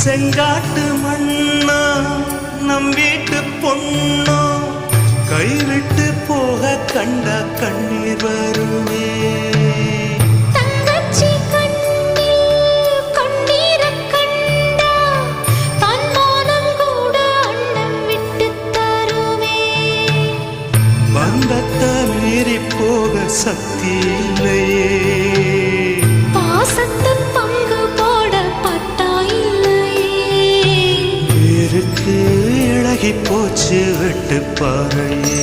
செங்காட்டு மண்ணா நம் வீட்டு பொண்ணோ கைவிட்டு போக கண்ட கண்ணீர் வருமே. பந்தத்தை மீறி போக சக்தி இல்லையே, பாசத்தை பங்கு போட பட்டா இல்லையே, வேருக்கு இழகி போச்சு வெட்டு பாறையே.